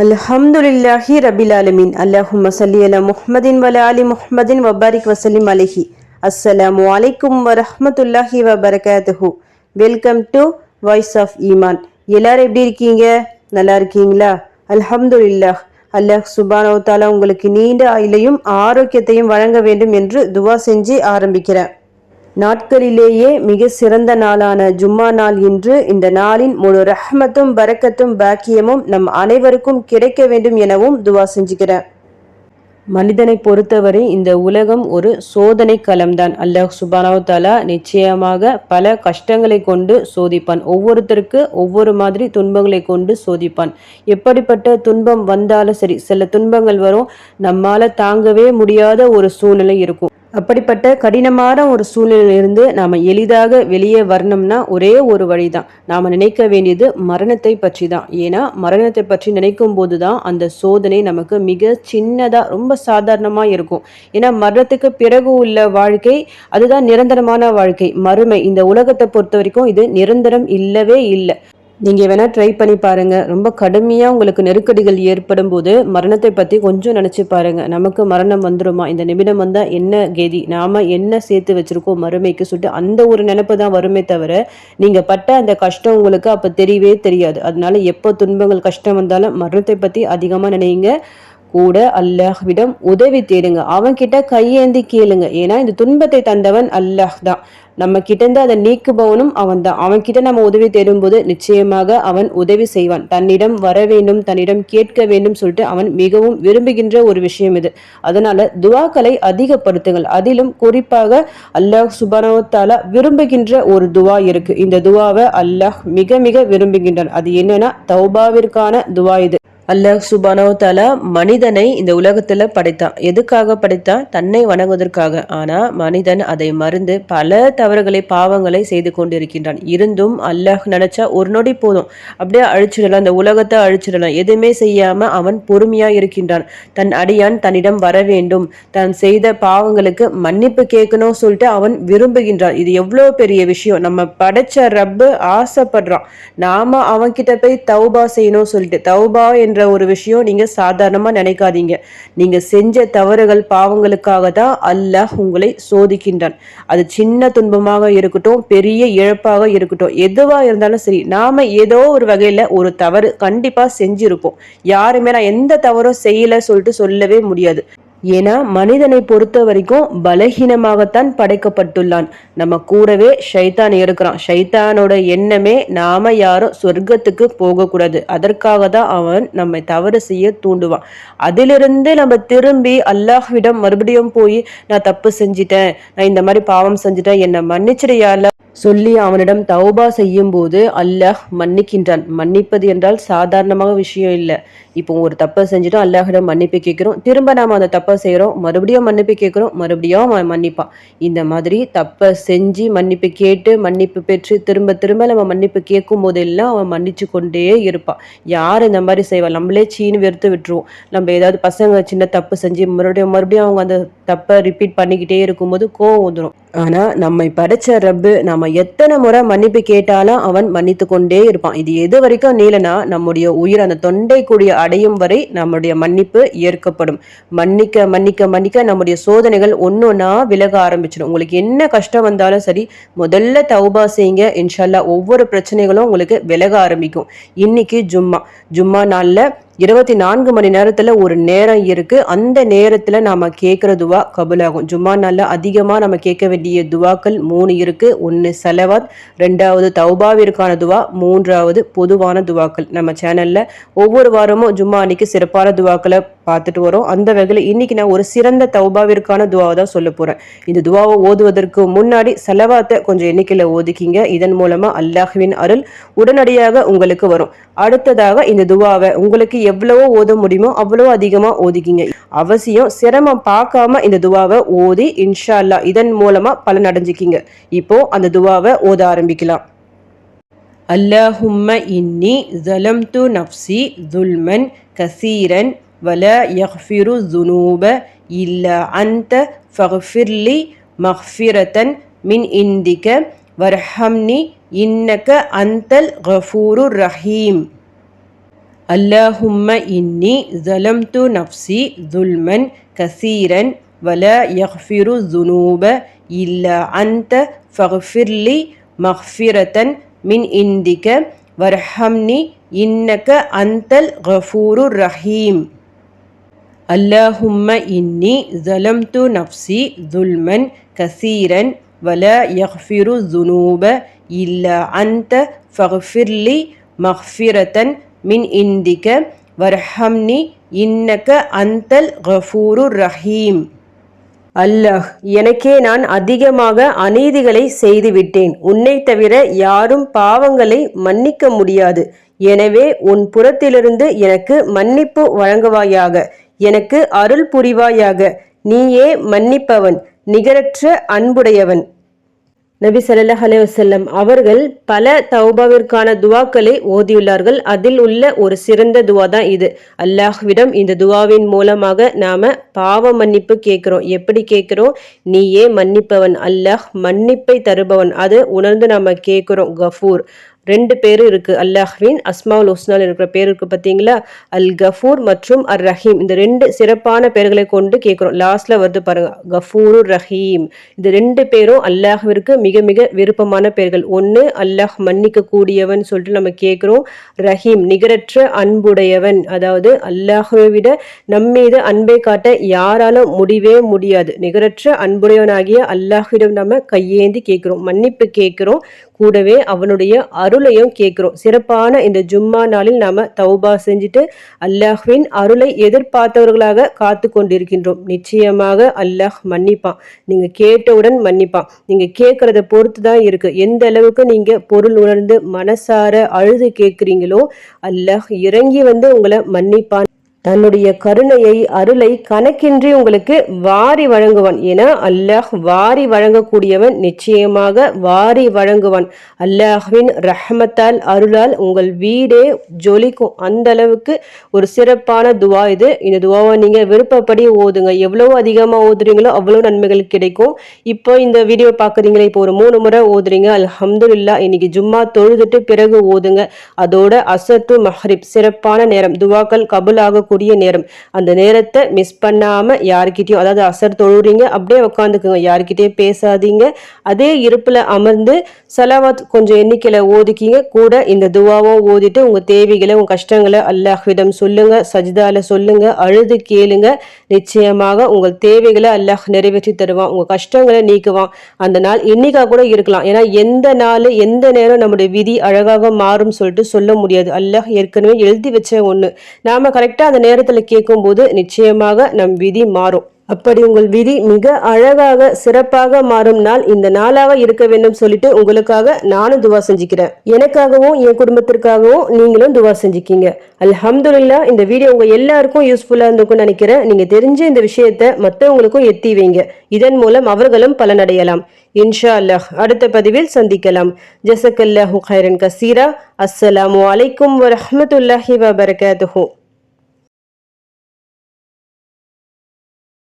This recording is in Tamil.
அல்ஹம்துலில்லாஹி ரபில் ஆலமீன். அல்லாஹும்ம ஸல்லி அலா முஹம்மதின் வ அலா ஆலி முஹம்மதின் வபாரிக் வசல்லிம் அலைஹி. அஸ்ஸலாமு அலைக்கும் வரஹ்மத்துல்லாஹி வபரகாத்துஹு. வெல்கம் டு வாய்ஸ் ஆஃப் ஈமான். எல்லாரும் எப்படி இருக்கீங்க? நல்லா இருக்கீங்களா? அல்ஹம்துலில்லாஹ். அல்லாஹ் சுப்ஹானஹு வ தஆலா உங்களுக்கு நீண்ட ஆயுளையும் ஆரோக்கியத்தையும் வழங்க வேண்டும் என்று துவா செஞ்சு ஆரம்பிக்கிறேன். நாட்களிலேயே மிக சிறந்த நாளான ஜும்மா நாள் இன்று. இந்த நாளின் முழு ரஹ்மத்தும் பரக்கத்தும் பாக்கியமும் நம் அனைவருக்கும் கிடைக்க வேண்டும் எனவும் துவா செஞ்சுக்கிறேன். மனிதனை பொறுத்தவரை இந்த உலகம் ஒரு சோதனை களம்தான். அல்லாஹ் சுப்ஹானஹு வ தஆலா நிச்சயமாக பல கஷ்டங்களை கொண்டு சோதிப்பான். ஒவ்வொருத்தருக்கு ஒவ்வொரு மாதிரி துன்பங்களை கொண்டு சோதிப்பான். எப்படிப்பட்ட துன்பம் வந்தாலும் சரி, சில துன்பங்கள் வரும், நம்மால தாங்கவே முடியாத ஒரு சூழ்நிலை இருக்கும். அப்படிப்பட்ட கடினமான ஒரு சூழ்நிலையிலிருந்து நாம் எளிதாக வெளியே வரணும்னா ஒரே ஒரு வழிதான். நாம் நினைக்க வேண்டியது மரணத்தை பற்றி தான். ஏன்னா மரணத்தை பற்றி நினைக்கும் போது தான் அந்த சோதனை நமக்கு மிக சின்னதாக ரொம்ப சாதாரணமாக இருக்கும். ஏன்னா மரணத்துக்கு பிறகு உள்ள வாழ்க்கை அதுதான் நிரந்தரமான வாழ்க்கை. மறுமை இந்த உலகத்தை பொறுத்த வரைக்கும் இது நிரந்தரம் இல்லவே இல்லை. நீங்கள் வேணால் ட்ரை பண்ணி பாருங்கள். ரொம்ப கடுமையாக உங்களுக்கு நெருக்கடிகள் ஏற்படும் போது மரணத்தை பற்றி கொஞ்சம் நினச்சி பாருங்கள். நமக்கு மரணம் வந்துடுமா, இந்த நிமிடம் வந்தால் என்ன கேதி, நாம் என்ன சேர்த்து வச்சுருக்கோம் மறுமைக்கு சொல்லிட்டு அந்த ஒரு நினைப்பு தான் வருமே தவிர நீங்கள் பட்ட அந்த கஷ்டம் உங்களுக்கு அப்போ தெரியவே தெரியாது. அதனால எப்போ துன்பங்கள் கஷ்டம் வந்தாலும் மரணத்தை பற்றி அதிகமாக நினைங்க. கூட அல்லாஹ்விடம் உதவி தேடுங்க. அவன்கிட்ட கையேந்தி கேளுங்க. ஏன்னா இந்த துன்பத்தை தந்தவன் அல்லாஹ் தான். நம்ம கிட்டேருந்து அதை நீக்குபவனும் அவன் தான். அவன்கிட்ட நம்ம உதவி தேடும்போது நிச்சயமாக அவன் உதவி செய்வான். தன்னிடம் வர வேண்டும், தன்னிடம் கேட்க வேண்டும் சொல்லிட்டு அவன் மிகவும் விரும்புகின்ற ஒரு விஷயம் இது. அதனால துவாக்களை அதிகப்படுத்துங்கள். அதிலும் குறிப்பாக அல்லாஹ் சுப்ஹானஹு வ தஆலா விரும்புகின்ற ஒரு துவா இருக்கு. இந்த துவாவை அல்லாஹ் மிக மிக விரும்புகின்றான். அது என்னன்னா தௌபாவிற்கான துவா இது. அல்லாஹ் சுப்ஹானஹு வ தஆலா மனிதனை இந்த உலகத்துல படைத்தான். எதுக்காக படைத்தான்? தன்னை வணங்குவதற்காக. ஆனா மனிதன் அதை மறந்து பல தவறுகளை பாவங்களை செய்து கொண்டிருக்கின்றான். இருந்தும் அல்லாஹ் நினைச்சா ஒரு நொடி போதும், அப்படியே அழிச்சிடலாம், இந்த உலகத்தை அழிச்சிடலாம். எதுவுமே செய்யாம அவன் பொறுமையா இருக்கின்றான். தன் அடியான் தன்னிடம் வர வேண்டும், தான் செய்த பாவங்களுக்கு மன்னிப்பு கேட்கணும் சொல்லிட்டு அவன் விரும்புகின்றான். இது எவ்வளவு பெரிய விஷயம். நம்ம படைச்ச ரப்பு ஆசைப்படுறான், நாம அவன்கிட்ட போய் தௌபா செய்யணும் சொல்லிட்டு. தௌபா என்ற ஒரு விஷயம் நீங்க சாதாரணமா நினைக்காதீங்க. நீங்க செஞ்ச தவறுகள் பாவங்களுக்காக தான் அல்லாஹ் உங்களை சோதிக்கின்றான். அது சின்ன துன்பமாக இருக்கட்டும், பெரிய இழப்பாக இருக்கட்டும், எதுவா இருந்தாலும் சரி, நாம ஏதோ ஒரு வகையில ஒரு தவறு கண்டிப்பா செஞ்சிருப்போம். யாருமே நான் எந்த தவறும் செய்யல சொல்லிட்டு சொல்லவே முடியாது. ஏன்னா மனிதனை பொறுத்த வரைக்கும் பலகீனமாகத்தான் படைக்கப்பட்டுள்ளான். நம்ம கூடவே ஷைத்தான் இருக்கிறான். ஷைத்தானோட எண்ணமே நாம யாரும் சொர்க்கத்துக்கு போகக்கூடாது. அதற்காக தான் அவன் நம்மை தவறு செய்ய தூண்டுவான். அதிலிருந்து நம்ம திரும்பி அல்லாஹ்விடம் மறுபடியும் போய் நான் தப்பு செஞ்சிட்டேன், நான் இந்த மாதிரி பாவம் செஞ்சிட்டேன், என்னை மன்னிச்சிடையால சொல்லி அவனிடம் தௌபா செய்யும் போது அல்லாஹ் மன்னிக்கின்றான். மன்னிப்பது என்றால் சாதாரணமாக விஷயம் இல்லை. இப்போ ஒரு தப்பை செஞ்சுட்டோம், அல்லாஹிடம் மன்னிப்பு கேட்கிறோம், திரும்ப நாம அந்த தப்பை செய்யறோம், மறுபடியும் மன்னிப்பு கேட்கிறோம், மறுபடியும் அவன் மன்னிப்பான். இந்த மாதிரி தப்பை செஞ்சு மன்னிப்பு கேட்டு மன்னிப்பு பெற்று திரும்ப திரும்ப நம்ம மன்னிப்பு கேட்கும் போதெல்லாம் அவன் மன்னிச்சு கொண்டே இருப்பான். யார் இந்த மாதிரி செய்வான்? நம்மளே சீனு வெறுத்து விட்டுருவோம். நம்ம ஏதாவது பசங்க சின்ன தப்பு செஞ்சு மறுபடியும் மறுபடியும் அவங்க அந்த தப்பை ரிப்பீட் பண்ணிக்கிட்டே இருக்கும்போது கோவம் வந்துடும். ஆனா நம்மை படைச்ச ரப்பு நம்ம எத்தனை முறை மன்னிப்பு கேட்டாலும் அவன் மன்னித்து கொண்டே இருப்பான். இது எது வரைக்கும் நீலனா நம்முடைய உயிர் அந்த தொண்டை கூடிய அடையும் வரை நம்முடைய மன்னிப்பு ஏற்கப்படும். மன்னிக்க மன்னிக்க மன்னிக்க நம்முடைய சோதனைகள் ஒன்னொன்னா விலக ஆரம்பிச்சிடும். உங்களுக்கு என்ன கஷ்டம் வந்தாலும் சரி, முதல்ல தௌபா செய்யுங்க. இன்ஷா அல்லாஹ் ஒவ்வொரு பிரச்சனைகளும் உங்களுக்கு விலக ஆரம்பிக்கும். இன்னைக்கு ஜும்மா நாள்ல 24 மணி நேரத்துல ஒரு நேரம் இருக்கு. அந்த நேரத்துல நாம கேட்கிற துவா கபூலாகும். ஜும்மா நாள்ல அதிகமா நம்ம கேட்க வேண்டிய துவாக்கள் 3 இருக்கு. 1 சலவாத், 2வது தௌபாவிற்கான துவா, 3வது பொதுவான துவாக்கள். நம்ம சேனல்ல ஒவ்வொரு வாரமும் ஜும்மா அன்னைக்கு சிறப்பான துவாக்களை பார்த்துட்டு வரோம். அந்த வகையில் இன்னைக்கு நான் ஒரு சிறந்த தௌபாவிற்கான துவாவை தான் சொல்ல போறேன். இந்த துவாவை ஓதுவதற்கு முன்னாடி சலவாத்தை கொஞ்சம் எண்ணிக்கையில ஓதிக்கிங்க. இதன் மூலமா அல்லாஹ்வின் அருள் உடனடியாக உங்களுக்கு வரும். அடுத்ததாக இந்த துவாவை உங்களுக்கு எவ்வளவோ ஓத முடியுமோ அவ்வளவோ அதிகமா ஓதிக்கிங்க. அவசியம் சிரமம் பார்க்காம இந்த துவாவை ஓதி இன்ஷா அல்லாஹ் இதன் மூலமா பலன் அடைஞ்சிக்கிங்க. இப்போ அந்த துவாவை ஓத ஆரம்பிக்கலாம். அல்லாஹும்ம இன்னி ஸலம்து நஃப்ஸி ஸுல்மன் கஸீரன் வலா யக்ஃபிரு ஸுனூப இல்லா அன்த ஃபக்ஃபிர்லி மக்ஃபிரத்தன் மின் இந்திக வர்ஹம்னி இன்னக அன்தல் கஃபூருர் ரஹீம். அல்லாஹும்ம இன்னி ஸலம்து நஃப்ஸி ஸுல்மன் கஸீரன் வலா யக்ஃபிரு ஸுனூப இல்லா அன்த ஃபக்ஃபிர்லி மக்ஃபிரத்தன் மின் இந்திக வர்ஹம்னி இன்னக அந்தல் கஃபூருர் ரஹீம். அல்லாஹும்ம இன்னி ஸலம்து நஃப்ஸி ஸுல்மன் கஸீரன் வலா யக்ஃபிரு ஸுனூப இல்லா அன்த ஃபக்ஃபிர்லி மக்ஃபிரத்தன் மின் இந்திக வர்ஹம்னி இன்னக அந்தல் கஃபூருர் ரஹீம். அல்லாஹ், எனக்கே நான் அதிகமாக அநீதிகளை செய்துவிட்டேன். உன்னை தவிர யாரும் பாவங்களை மன்னிக்க முடியாது. எனவே உன் புறத்திலிருந்து எனக்கு மன்னிப்பு வழங்குவாயாக, எனக்கு அருள் புரிவாயாக. நீயே மன்னிப்பவன், நிகரற்ற அன்புடையவன். நபி ஸல்லல்லாஹு அலைஹி வஸல்லம் அவர்கள் பல தௌபாவிற்கான துவாக்களை ஓதியுள்ளார்கள். அதில் உள்ள ஒரு சிறந்த துவா தான் இது. அல்லாஹ்விடம் இந்த துவாவின் மூலமாக நாம பாவ மன்னிப்பு கேட்கிறோம். எப்படி கேட்கிறோம்? நீயே மன்னிப்பவன், அல்லாஹ் மன்னிப்பை தருபவன். அது உணர்ந்து நாம கேட்கிறோம். கஃபூர், 2 பேரு இருக்கு. அல்லாஹ்வின் அஸ்மாவுல் ஹுஸ்னால இருக்கிற பேர் இருக்கு பார்த்தீங்களா, அல் கஃபூர் மற்றும் அர் ரஹீம். இந்த 2 சிறப்பான பெயர்களை கொண்டு கேட்கிறோம். லாஸ்ட்ல வருது பாருங்க, கஃபூருர் ரஹீம். இந்த 2 பேரும் அல்லாஹ்விற்கு மிக மிக விருப்பமான பெயர்கள். ஒன்று அல்லாஹ் மன்னிக்க கூடியவன் சொல்லிட்டு நம்ம கேட்கிறோம். ரஹீம், நிகரற்ற அன்புடையவன். அதாவது அல்லாஹ்வை விட நம்மீது அன்பை காட்ட யாராலும் முடியவே முடியாது. நிகரற்ற அன்புடையவனாகிய அல்லாஹ்விடம் நம்ம கையேந்தி கேட்கிறோம், மன்னிப்பு கேட்கிறோம். கூடவே அவனுடைய அருளையும் கேட்கிறோம். சிறப்பான இந்த ஜும்மா நாளில் நாம தௌபா செஞ்சுட்டு அல்லாஹ்வின் அருளை எதிர்பார்த்தவர்களாக காத்து கொண்டிருக்கின்றோம். நிச்சயமாக அல்லாஹ் மன்னிப்பான். நீங்க கேட்டவுடன் மன்னிப்பான். நீங்க கேட்கறத பொறுத்து தான் இருக்கு. எந்த அளவுக்கு நீங்க பொருள் உணர்ந்து மனசார அழுது கேட்கிறீங்களோ அல்லாஹ் இறங்கி வந்து உங்களை மன்னிப்பான். தன்னுடைய கருணையை, அருளை கணக்கின்றி உங்களுக்கு வாரி வழங்குவான். ஏன்னா அல்லாஹ் வாரி வழங்கக்கூடியவன், நிச்சயமாக வாரி வழங்குவான். அல்லாஹ்வின் ரஹ்மத்தால், அருளால் உங்கள் வீடே ஜொலிக்கும். அந்த அளவுக்கு ஒரு சிறப்பான துவா இது. இந்த துவாவை நீங்க விருப்பப்படி ஓதுங்க. எவ்வளவு அதிகமா ஓதுறீங்களோ அவ்வளவு நன்மைகள் கிடைக்கும். இப்போ இந்த வீடியோ பாக்குறீங்களா, இப்போ ஒரு 3 முறை ஓதுறீங்க, அல்ஹம்துலில்லாஹ். இன்னைக்கு ஜும்மா தொழுதுட்டு பிறகு ஓதுங்க. அதோட அசர் டு மஹ்ரிப் சிறப்பான நேரம், துவாக்கள் கபுல் ஆக கூடிய நேரம். அந்த நேரத்தை மிஸ் பண்ணாம யாருக்கிட்டையும், அதாவது அசர் தொழுறீங்க அப்படியே உட்காந்துக்குங்க, யாருக்கிட்டையும் பேசாதீங்க. அதே இருப்புல அமர்ந்து சலாவாத் கொஞ்சம் எண்ணிக்கையில ஓதிக்கிங்க. கூட இந்த துவாவும் ஓதிட்டு உங்க தேவைகளை, உங்க கஷ்டங்களை அல்லாஹ்விடம் சொல்லுங்க, சஜ்தால சொல்லுங்க, அழுது கேளுங்க. நிச்சயமாக உங்கள் தேவைகளை அல்லாஹ் நிறைவேற்றி தருவான், உங்க கஷ்டங்களை நீக்குவான். அந்த நாள் இன்னைக்கா கூட இருக்கலாம். ஏன்னா எந்த நாள் எந்த நேரம் நம்முடைய விதி அழகாக மாறும் சொல்லிட்டு சொல்ல முடியாது. அல்லாஹ் ஏற்கனவே எழுதி வச்ச ஒண்ணு. நாம கரெக்டா அந்த நேரத்துல கேட்கும் போது நிச்சயமாக நம் விதி மாறும். அப்படி உங்கள் விதி மிக அழகாக சிறப்பாக மாறும் நாள் இந்த நாளாக இருக்க வேண்டும் சொல்லிட்டு உங்களுக்காக நானும் துவா செஞ்சுக்கிறேன். எனக்காகவும் என் குடும்பத்திற்காகவும் நீங்களும் துவா செஞ்சுக்கீங்க. அல்ஹம்துலில்லாஹ். இந்த வீடியோ உங்க எல்லாருக்கும் யூஸ்ஃபுல்லா இருந்திருக்கும்னு நினைக்கிறேன். நீங்க தெரிஞ்ச இந்த விஷயத்தை மற்றவங்களுக்கும் எத்தி வைங்க. இதன் மூலம் அவர்களும் பலனடையலாம். இன்ஷா அல்லாஹ். அடுத்த பதிவில் சந்திக்கலாம். ஜஸக்கல்லாஹு கைரன் கசீரா. அஸ்ஸலாமு அலைக்கும் வரஹ்மத்துல்லாஹி வபரகாத்துஹு.